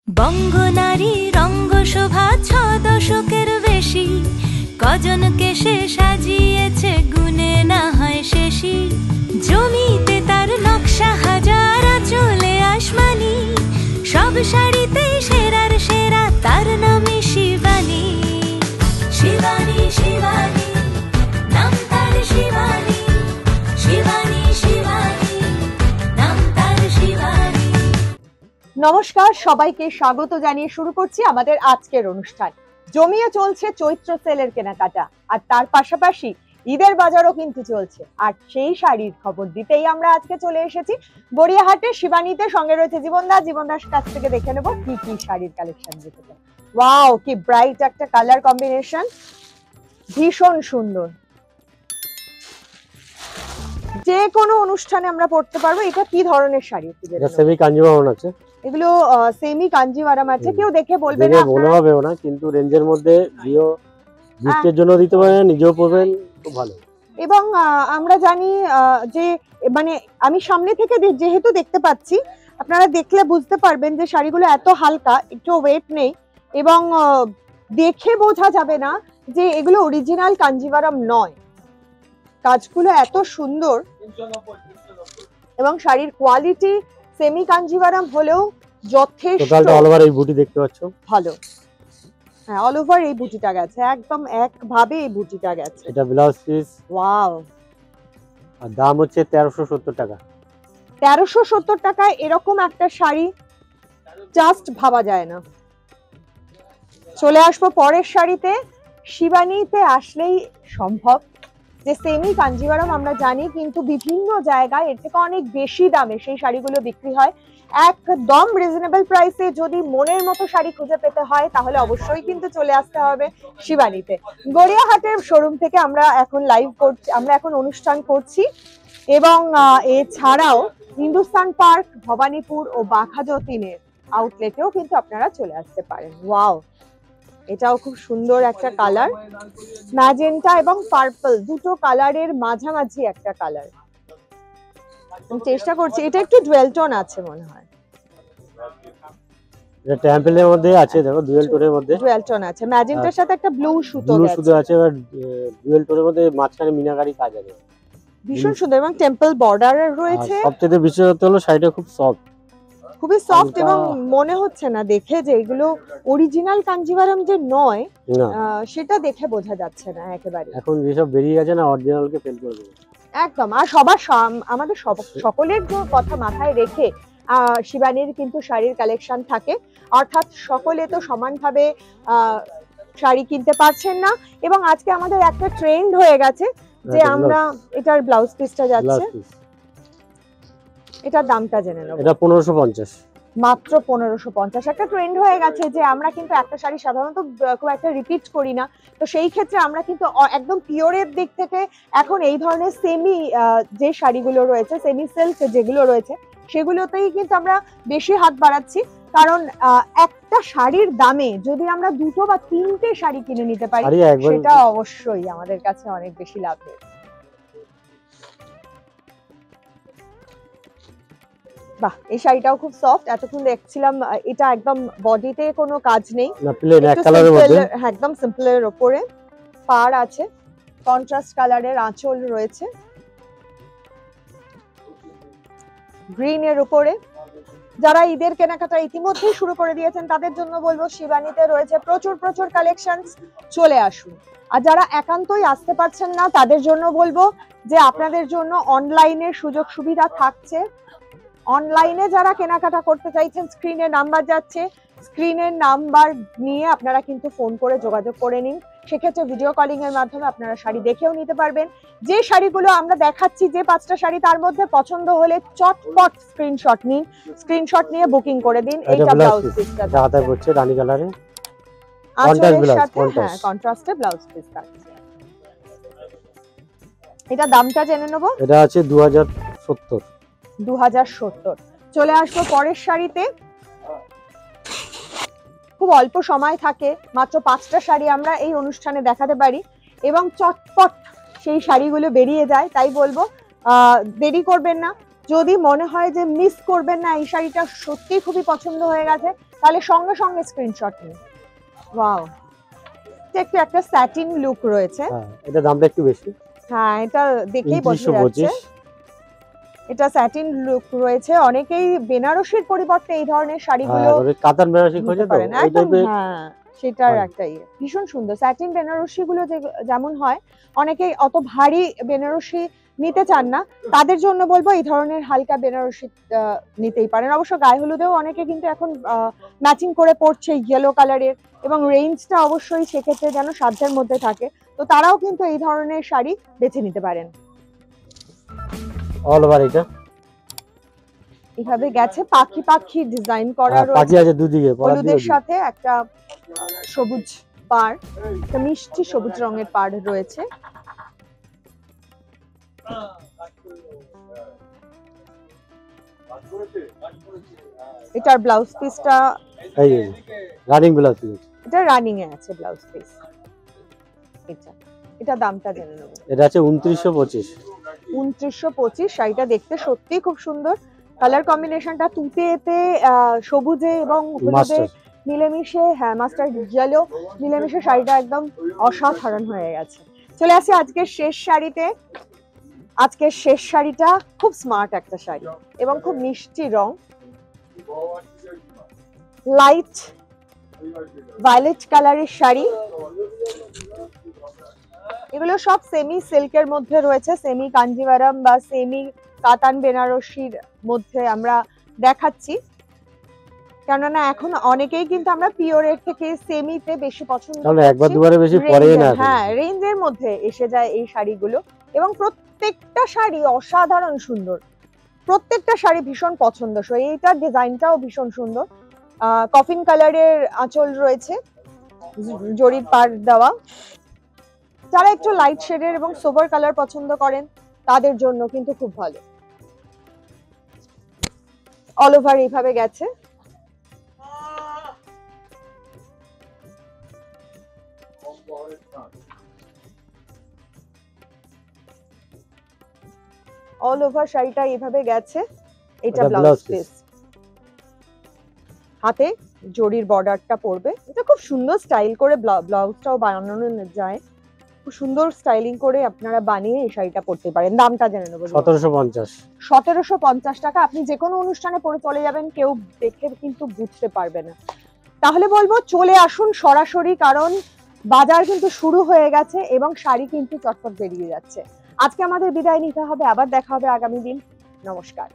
বঙ্গনারী রঙ্গশোভা ৬ দশকের বেশি, কজনকে সে সাজিয়েছে গুণে না হয় শেষই। জমিতে তার নকশা হাজার, চলে আসমানি, সব শাড়িতে সেরার সেরা, তার নামে শিবানী। শিবানী শিবানী নাম তার, শিবানী শিবানী শিবানী নাম তার, শিবানী। নমস্কার, সবাইকে স্বাগত জানিয়ে শুরু করছি আমাদের আজকের অনুষ্ঠান। জমিয়ে চলছে চৈত্র সেলের কেনাকাটা, আর তার পাশাপাশি ঈদের বাজারও কিন্তু চলছে। আর সেই শাড়ির খবর দিতেই আমরা আজকে চলে এসেছি গড়িয়াহাটে শিবানীতে। সঙ্গে রয়েছে জীবনদা। জীবনদার কাছ থেকে দেখে নেবো কি কি শাড়ির কালেকশন রেখেছে। ওয়াও, কি ব্রাইট একটা কালার কম্বিনেশন, ভীষণ সুন্দর। যে কোনো অনুষ্ঠানে আমরা পড়তে পারবো। এটা কি ধরনের শাড়ি? এটা সেমি কাঞ্জিভারম আছে। এগুলো সেমি কাঞ্জিভারম আছে। কেউ দেখে বলবে না মনে হবে না, কিন্তু রেঞ্জের মধ্যে দিও, গিফটের জন্য দিতে পারেন, নিজেও পরবেন, খুব ভালো। এবং আমরা জানি যে মানে আমি সামনে থেকে যেহেতু দেখতে পাচ্ছি, আপনারা দেখলে বুঝতে পারবেন যে শাড়িগুলো এত হালকা, একটু ওয়েট নেই, এবং দেখে বোঝা যাবে না যে এগুলো অরিজিনাল কাঞ্জিভারম নয়। কাজগুলো এত সুন্দর এবং শাড়ির কোয়ালিটি সেমি কাঞ্জিভারম হলেও যথেষ্ট। টোটালটা অল ওভার এই বুটি দেখতে পাচ্ছ, ভালো। হ্যাঁ, অল ওভার এই বুটিটা গেছে, একদম একভাবে এই বুটিটা গেছে। এটা ব্লাউজ পিস। ওয়াও, আর দাম হচ্ছে 1370 টাকা। 1370 টাকায় এরকম একটা শাড়ি জাস্ট ভাবা যায় না। চলে আসবো পরের শাড়িতে। শিবানীতে আসলেই সম্ভব যে সেমি কাঞ্জিভারম আমরা জানি, কিন্তু বিভিন্ন জায়গায় এর থেকে অনেক বেশি দামে সেই শাড়িগুলো বিক্রি হয়। একদম রিজনেবল প্রাইসে যদি মনের মতো শাড়ি খুঁজে পেতে হয়, তাহলে অবশ্যই কিন্তু চলে আসতে হবে শিবানীতে। গড়িয়াহাটের শোরুম থেকে আমরা এখন লাইভ করছি, আমরা এখন অনুষ্ঠান করছি। এবং এছাড়াও হিন্দুস্তান পার্ক, ভবানীপুর ও বাঘাযতীনের আউটলেটেও কিন্তু আপনারা চলে আসতে পারেন। ওয়াও, এটাও খুব সুন্দর একটা কালার, ম্যাজেন্টা এবং পার্পল দুটো কালারের মাঝামাঝি একটা কালার। চেষ্টা করছি, এটা একটু ডুয়েল টোন আছে মনে হয়। এটা টেম্পলের মধ্যে আছে, দেখো ডুয়েল টোনের মধ্যে ডুয়েল টোন আছে, ম্যাজেন্টার সাথে একটা ব্লু সুতো আছে, আর ডুয়েল টোনের মধ্যে মাঝখানে মিনাকারি কাজ আছে। ভীষণ সুন্দর এবং টেম্পল বর্ডার রয়েছে। সবচেয়ে বিশেষত হলো শাড়িটা খুব সফট, খুবই সফট, এবং মনে হচ্ছে না দেখে যে এগুলো অরিজিনাল কাঞ্জিভারম যে নয়, সেটা দেখে বোঝা যাচ্ছে না একেবারে। এখন যেসব বেরিয়ে গেছে না, অরিজিনালকে ফেল করে দেবে একদম। আর আমাদের সকলের কথা মাথায় রেখে শিবানীর কিন্তু শাড়ির কালেকশন থাকে, অর্থাৎ সকলে তো সমানভাবে শাড়ি কিনতে পারছেন না। এবং আজকে আমাদের একটা ট্রেন্ড হয়ে গেছে যে আমরা এটার ব্লাউজ পিসটা যাচ্ছে, এটার দামটা জেনে নেব। এটা 1550, মাত্র 1550। একটা ট্রেন্ড হয়ে গেছে যে আমরা কিন্তু একটা শাড়ি সাধারণত খুব একটা রিপিট করি না, তো সেই ক্ষেত্রে আমরা কিন্তু একদম পিওরের দিক থেকে এখন এই ধরনের সেমি যে শাড়িগুলো রয়েছে, সেমি সিল্ক যেগুলো রয়েছে, সেগুলোতেই কিন্তু আমরা বেশি হাত বাড়াচ্ছি। কারণ একটা শাড়ির দামে যদি আমরা দুটো বা তিনটে শাড়ি কিনে নিতে পারি, সেটা অবশ্যই আমাদের কাছে অনেক বেশি লাভের। বাহ, এই শাড়িটাও খুব সফট। এতক্ষণ দেখছিলাম এটা একদম বডিতে কোনো কাজ নেই, একদম সিম্পলের উপরে পাড় আছে, কন্ট্রাস্ট কালারের আঁচল রয়েছে গ্রিনের উপরে। যারা ঈদের কেনাকাটা ইতিমধ্যেই শুরু করে দিয়েছেন তাদের জন্য বলবো শিবানীতে রয়েছে প্রচুর প্রচুর কালেকশন, চলে আসুন। আর যারা একান্তই আসতে পারছেন না তাদের জন্য বলবো যে আপনাদের জন্য অনলাইনের সুযোগ সুবিধা থাকছে। অনলাইনে যারা কেনাকাটা করতে চাইছেন, স্ক্রিনে নাম্বার যাচ্ছে, স্ক্রিনের নাম্বার নিয়ে আপনারা কিন্তু ফোন করে যোগাযোগ করে নিন। সেক্ষেত্রে ভিডিও কলিং এর মাধ্যমে আপনারা শাড়ি দেখেও নিতে পারবেন। যে শাড়িগুলো আমরা দেখাচ্ছি, যে 5টা শাড়ি, তার মধ্যে পছন্দ হলে চটপট স্ক্রিনশট নিন, স্ক্রিনশট নিয়ে বুকিং করে দিন। এইটা ব্লাউজ পিসটা হাতে পড়ছে রানী কালারে, আঁচলের সাথে হ্যাঁ কন্ট্রাস্টে ব্লাউজ পিস থাকছে। এটা দামটা জেনে নেব। এটা আছে 2070। 2070। চলে আসবো পরের শাড়িতে। খুব অল্প সময় থাকে, মাত্র 5টা শাড়ি আমরা এই অনুষ্ঠানে দেখাতে পারি এবং চটপট সেই শাড়িগুলো বেরিয়ে যায়। তাই বলবো দেরি করবেন না। যদি মনে হয় যে মিস করবেন না, এই শাড়িটা সত্যি খুবই পছন্দ হয়ে গেছে, তাহলে সঙ্গে সঙ্গে স্ক্রিনশট নিন। ওয়াও, এটা একটু একটা স্যাটিন লুক রয়েছে। হ্যাঁ, এটা দামটা একটু বেশি। হ্যাঁ, এটা দেখেই বোঝা যাচ্ছে 2925। এটা স্যাটিন লুক রয়েছে। অনেকেই বেনারসির পরিবর্তে এই ধরনের শাড়িগুলো কাতান বেনারসি খোঁজে তো পারেন এই একদম। টাইপের। হ্যাঁ, সেটার হয়। একটা ভীষণ সুন্দর স্যাটিন বেনারসি গুলো যেমন হয়, অনেকেই অত ভারী বেনারসি নিতে চান না, তাদের জন্য বলবো এই ধরনের হালকা বেনারসি নিতেই পারেন। অবশ্য গায়ে হলুদেও অনেকে কিন্তু এখন ম্যাচিং করে পড়ছে ইয়েলো কালারের, এবং রেঞ্জটা অবশ্যই সেক্ষেত্রে যেন সাধ্যের মধ্যে থাকে, তো তারাও কিন্তু এই ধরনের শাড়ি বেছে নিতে পারেন। অল ওভার এটা এইভাবে গেছে, পাখি পাখি ডিজাইন করা পাখি রয়েছে, আছে দুদিকে, হলুদের সাথে একটা সবুজ পাড়, একটা মিষ্টি সবুজ রঙের পাড় রয়েছে। এটার ব্লাউজ পিসটা এই রানিং ব্লাউজ পিস, এটা রানিং এ আছে ব্লাউজ পিস। এটা দামটা জেনে নেব। এটা আছে 2925। 2925। শাড়িটা দেখতে সত্যি খুব সুন্দর, কালার কম্বিনেশনটা তুঁতেতে সবুজে এবং হলুদে মিলেমিশে, হ্যাঁ মাস্টার্ড ইয়েলো মিলেমিশে শাড়িটা একদম অসাধারণ হয়ে গেছে। চলে আসি আজকের শেষ শাড়িতে। আজকের শেষ শাড়িটা খুব স্মার্ট একটা শাড়ি এবং খুব মিষ্টি রং, লাইট ভায়োলেট কালারের শাড়ি। এগুলো সব সেমি সিল্কের মধ্যে রয়েছে, সেমি কাঞ্জিভারাম বা সেমি কাতান বেনারসির মধ্যে আমরা দেখাচ্ছি, কেননা এখন অনেকেই কিন্তু আমরা পিওরের থেকে সেমিতে বেশি পছন্দ তাহলে একবার করছি। দুবারে বেশি পরে না। হ্যাঁ, রেঞ্জের মধ্যে এসে যায় এই শাড়িগুলো, এবং প্রত্যেকটা শাড়ি অসাধারণ সুন্দর, প্রত্যেকটা শাড়ি ভীষণ পছন্দসই। এইটার ডিজাইনটাও ভীষণ সুন্দর, কফিন কালারের আঁচল রয়েছে, জরির পাড় দেওয়া। যারা একটু লাইট শেডের এবং সোবার কালার পছন্দ করেন তাদের জন্য কিন্তু খুব ভালো। অল ওভার এইভাবে গেছে। অল ওভার শাড়িটা এইভাবে গেছে। এটা ব্লাউজ পিস, হাতে জরির বর্ডারটা পড়বে। এটা খুব সুন্দর স্টাইল করে ব্লাউজটাও বানানো যায়, খুব সুন্দর স্টাইলিং করে আপনারা বানিয়ে এই শাড়িটা পরতে পারেন। দামটা জেনে নেব। 1750। 1750 টাকা। আপনি যে কোনো অনুষ্ঠানে পরে চলে যাবেন, কেউ দেখে কিন্তু বুঝতে পারবে না। তাহলে বলবো চলে আসুন সরাসরি, কারণ বাজার কিন্তু শুরু হয়ে গেছে এবং শাড়ি কিন্তু চটপট বেরিয়ে যাচ্ছে। আজকে আমাদের বিদায় নিতে হবে, আবার দেখা হবে আগামী দিন। নমস্কার।